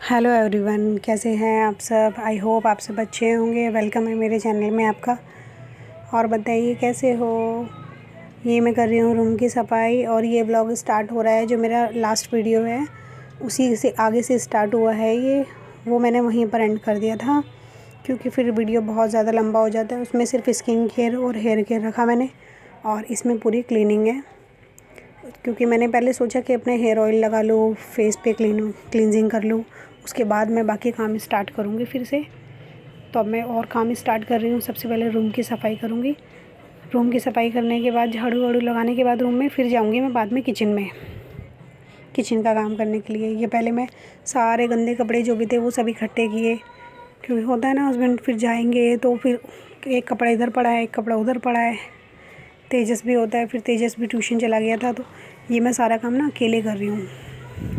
Hello everyone, कैसे हैं आप सब। आई होप आप सब अच्छे होंगे। वेलकम है मेरे चैनल में आपका। और बताइए कैसे हो। ये मैं कर रही हूँ रूम की सफाई और ये व्लॉग स्टार्ट हो रहा है। जो मेरा लास्ट वीडियो है उसी से आगे से स्टार्ट हुआ है ये। वो मैंने वहीं पर एंड कर दिया था क्योंकि फिर वीडियो बहुत ज़्यादा लंबा हो जाता है। उसमें सिर्फ स्किन केयर और हेयर केयर रखा मैंने, और इसमें पूरी क्लीनिंग है। क्योंकि मैंने पहले सोचा कि अपने हेयर ऑयल लगा लूँ, फेस पे क्लींजिंग कर लूँ, उसके बाद मैं बाकी काम स्टार्ट करूँगी फिर से। तो अब मैं और काम स्टार्ट कर रही हूँ। सबसे पहले रूम की सफाई करूँगी। रूम की सफाई करने के बाद झाड़ू वाड़ू लगाने के बाद रूम में फिर जाऊँगी मैं बाद में किचन का काम करने के लिए। ये पहले मैं सारे गंदे कपड़े जो भी थे वो सब इकट्ठे किए, क्योंकि होता है ना हस्बैंड फिर जाएंगे तो फिर एक कपड़ा इधर पड़ा है, एक कपड़ा उधर पड़ा है। तेजस भी होता है, फिर तेजस भी ट्यूशन चला गया था, तो ये मैं सारा काम ना अकेले कर रही हूँ।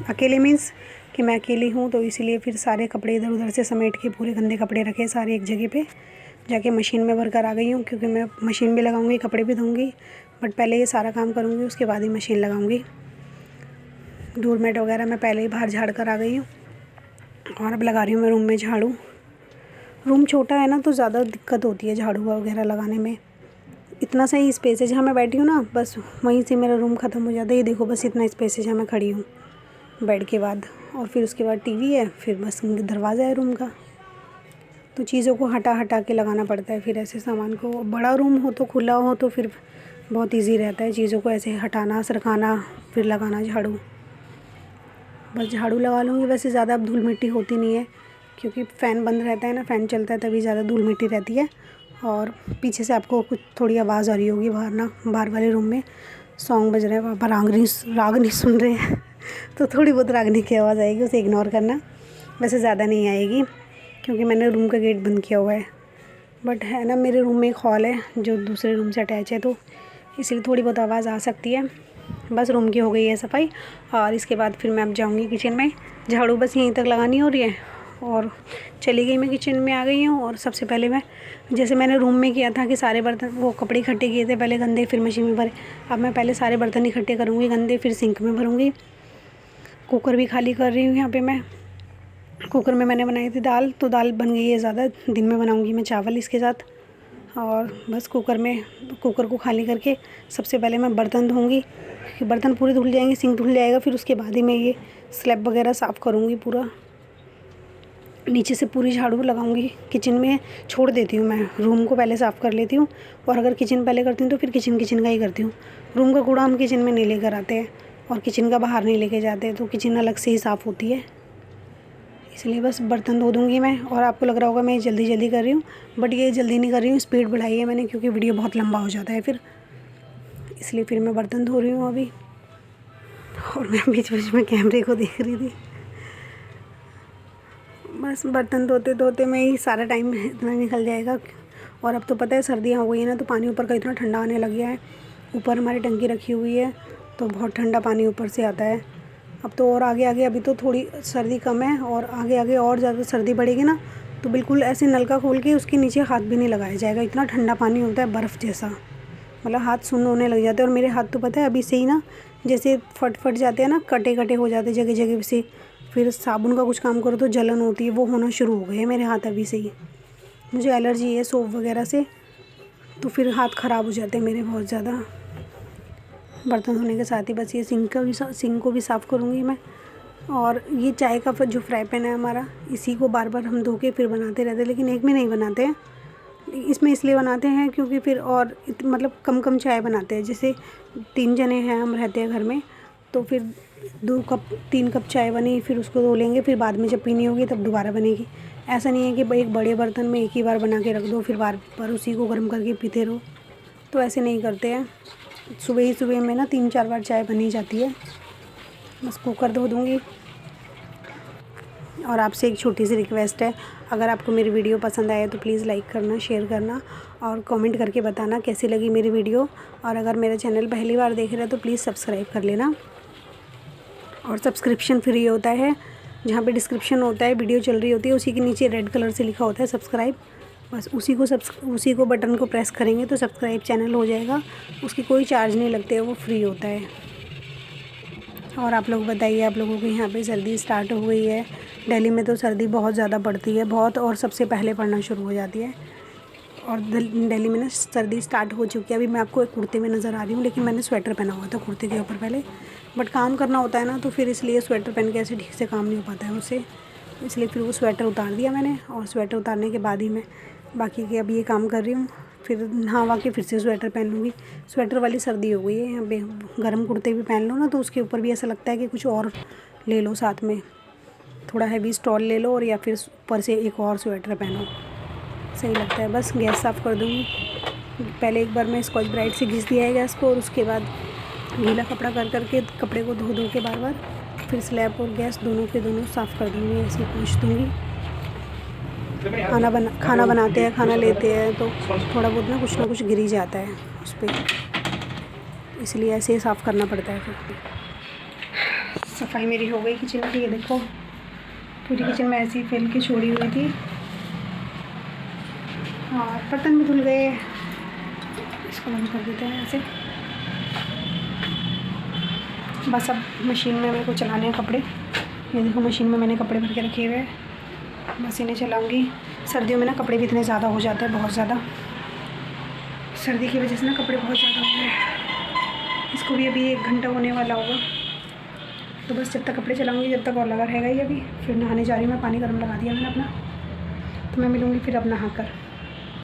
अकेले मीन्स कि मैं अकेली हूँ, तो इसीलिए फिर सारे कपड़े इधर उधर से समेट के पूरे गंदे कपड़े रखे सारे एक जगह पे जाके मशीन में भर कर आ गई हूँ। क्योंकि मैं मशीन भी लगाऊंगी, कपड़े भी धोऊंगी, बट पहले ये सारा काम करूँगी, उसके बाद ही मशीन लगाऊंगी। डोरमेट वगैरह मैं पहले ही बाहर झाड़ कर आ गई हूँ और अब लगा रही हूँ मैं रूम में झाड़ू। रूम छोटा है ना तो ज़्यादा दिक्कत होती है झाड़ू वगैरह लगाने में। इतना सही स्पेस है जहाँ मैं बैठी हूँ ना, बस वहीं से मेरा रूम ख़त्म हो जाता है। ये देखो बस इतना स्पेस है जहाँ मैं खड़ी हूँ बेड के बाद, और फिर उसके बाद टीवी है, फिर बस दरवाज़ा है रूम का। तो चीज़ों को हटा हटा के लगाना पड़ता है फिर ऐसे सामान को। बड़ा रूम हो तो खुला हो तो फिर बहुत इजी रहता है चीज़ों को ऐसे हटाना सरकाना फिर लगाना झाड़ू। बस झाड़ू लगा लूँगी। वैसे ज़्यादा अब धूल मिट्टी होती नहीं है क्योंकि फ़ैन बंद रहता है ना, फ़ैन चलता है तभी ज़्यादा धूल मिट्टी रहती है। और पीछे से आपको कुछ थोड़ी आवाज़ आ रही होगी बाहर वाले रूम में सॉन्ग बज रहे हैं, वहाँ पर रागनी सुन रहे हैं तो थोड़ी बहुत रागनी की आवाज़ आएगी, उसे इग्नोर करना। वैसे ज़्यादा नहीं आएगी क्योंकि मैंने रूम का गेट बंद किया हुआ है। बट है ना, मेरे रूम में एक हॉल है जो दूसरे रूम से अटैच है, तो इसलिए थोड़ी बहुत आवाज़ आ सकती है। बस रूम की हो गई है सफाई और इसके बाद फिर मैं अब जाऊँगी किचन में। झाड़ू बस यहीं तक लगानी हो रही है और चली गई मैं किचन में आ गई हूँ। और सबसे पहले मैं, जैसे मैंने रूम में किया था कि सारे बर्तन वो कपड़े इकट्ठे किए थे पहले गंदे, फिर मशीन में भरे। अब मैं पहले सारे बर्तन इकट्ठे करूँगी गंदे, फिर सिंक में भरूँगी। कुकर भी खाली कर रही हूँ यहाँ पे मैं। कुकर में मैंने बनाई थी दाल, तो दाल बन गई है ज़्यादा। दिन में बनाऊँगी मैं चावल इसके साथ। और बस कुकर को खाली करके सबसे पहले मैं बर्तन धोऊँगी। बर्तन पूरे धुल जाएंगे, सिंक धुल जाएगा, फिर उसके बाद ही मैं ये स्लैब वगैरह साफ़ करूँगी। पूरा नीचे से पूरी झाड़ू लगाऊंगी। किचन में छोड़ देती हूँ मैं, रूम को पहले साफ़ कर लेती हूँ, और अगर किचन पहले करती हूँ तो फिर किचन का ही करती हूँ। रूम का कूड़ा हम किचन में नहीं लेकर आते हैं और किचन का बाहर नहीं लेके जाते, तो किचन अलग से ही साफ़ होती है। इसलिए बस बर्तन धो दूँगी मैं। और आपको लग रहा होगा मैं जल्दी जल्दी कर रही हूँ, बट ये जल्दी नहीं कर रही हूँ, स्पीड बढ़ाई है मैंने क्योंकि वीडियो बहुत लंबा हो जाता है फिर, इसलिए फिर मैं बर्तन धो रही हूँ अभी। और मैं बीच बीच में कैमरे को देख रही थी। बस बर्तन धोते धोते में ही सारा टाइम इतना निकल जाएगा। और अब तो पता है सर्दियाँ हो गई हैं ना, तो पानी ऊपर का इतना ठंडा आने लग गया है। ऊपर हमारी टंकी रखी हुई है तो बहुत ठंडा पानी ऊपर से आता है। अब तो और आगे आगे, अभी तो थोड़ी सर्दी कम है और आगे आगे और ज़्यादा सर्दी बढ़ेगी ना, तो बिल्कुल ऐसे नलका खोल के उसके नीचे हाथ भी नहीं लगाया जाएगा। इतना ठंडा पानी होता है बर्फ़ जैसा, मतलब हाथ सुन्न होने लग जाते हैं। और मेरे हाथ तो पता है अभी से ही ना जैसे फट जाते हैं ना, कटे कटे हो जाते हैं जगह जगह से। फिर साबुन का कुछ काम करो तो जलन होती है, वो होना शुरू हो गए हैं मेरे हाथ अभी से ही। मुझे एलर्जी है सोप वगैरह से, तो फिर हाथ ख़राब हो जाते हैं मेरे बहुत ज़्यादा। बर्तन धोने के साथ ही बस ये सिंक को भी साफ़ करूँगी मैं। और ये चाय का जो फ्राई पैन है हमारा, इसी को बार बार हम धो के फिर बनाते रहते हैं, लेकिन एक में नहीं बनाते हैं। इसमें इसलिए बनाते हैं क्योंकि फिर और मतलब कम चाय बनाते हैं। जैसे 3 जने हैं हम रहते हैं घर में, तो फिर 3 कप चाय बनी, फिर उसको धो लेंगे, फिर बाद में जब पीनी होगी तब दोबारा बनेगी। ऐसा नहीं है कि एक बड़े बर्तन में एक ही बार बना के रख दो फिर बार बार उसी को गर्म करके पीते रहो, तो ऐसे नहीं करते हैं। सुबह में ना 3-4 बार चाय बनी जाती है। बस कुकर धो दूँगी। और आपसे एक छोटी सी रिक्वेस्ट है, अगर आपको मेरी वीडियो पसंद आए तो प्लीज़ लाइक करना, शेयर करना और कमेंट करके बताना कैसी लगी मेरी वीडियो। और अगर मेरा चैनल पहली बार देख रहे हैं तो प्लीज़ सब्सक्राइब कर लेना। और सब्सक्रिप्शन फ्री होता है, जहाँ पे डिस्क्रिप्शन होता है वीडियो चल रही होती है उसी के नीचे रेड कलर से लिखा होता है सब्सक्राइब। बस उसी को बटन को प्रेस करेंगे तो सब्सक्राइब चैनल हो जाएगा। उसकी कोई चार्ज नहीं लगते, वो फ्री होता है। और आप लोग बताइए, आप लोगों के यहाँ पे सर्दी स्टार्ट हो गई है दिल्ली में तो सर्दी बहुत ज़्यादा पड़ती है, बहुत, और सबसे पहले पड़ना शुरू हो जाती है। और दिल्ली में ना सर्दी स्टार्ट हो चुकी है। अभी मैं आपको एक कुर्ते में नज़र आ रही हूँ, लेकिन मैंने स्वेटर पहना हुआ था कुर्ते के ऊपर पहले, बट काम करना होता है ना, तो फिर इसलिए स्वेटर पहन के ऐसे ठीक से काम नहीं हो पाता है उससे, इसलिए फिर वो स्वेटर उतार दिया मैंने। और स्वेटर उतारने के बाद ही मैं बाकी के अभी ये काम कर रही हूँ। फिर नहा के फिर से स्वेटर पहन लूँगी। स्वेटर वाली सर्दी हो गई है यहाँ पे। गर्म कुर्ते भी पहन लो ना तो उसके ऊपर भी ऐसा लगता है कि कुछ और ले लो साथ में, थोड़ा हैवी स्टॉल ले लो, और या फिर ऊपर से एक और स्वेटर पहनो, सही लगता है। बस गैस साफ़ कर दूँगी। पहले एक बार मैं स्कॉच ब्राइट से घिस दिया है गैस को, और उसके बाद गीला कपड़ा कर के कपड़े को धो के बार फिर स्लैब और गैस दोनों के दोनों साफ़ कर दूँगी, ऐसे पोंछ दूँगी। खाना बनाते हैं, खाना लेते हैं तो थोड़ा बहुत ना कुछ गिर ही जाता है उस पर, इसलिए ऐसे ही साफ़ करना पड़ता है। फिर सफाई मेरी हो गई किचन की। ये देखो पूरी किचन में ऐसे ही फैल के छोड़ी हुई थी, और बर्तन भी धुल गए। इसको बंद कर देते हैं ऐसे। बस अब मशीन में मेरे को चलाने हैं कपड़े। ये देखो मशीन में मैंने कपड़े भर के रखे हुए हैं, बस इन्हें चलाऊँगी। सर्दियों में ना कपड़े भी इतने ज़्यादा हो जाते हैं, बहुत ज़्यादा, सर्दी की वजह से ना कपड़े बहुत ज़्यादा हो गए। इसको भी अभी 1 घंटा होने वाला होगा, तो बस जब तक कपड़े चलाऊँगी जब तक और लगा रहेगा ही। अभी फिर नहाने जा रही हूँ मैं, पानी गर्म लगा दिया मैंने अपना, तो मैं मिलूँगी फिर अब नहा कर।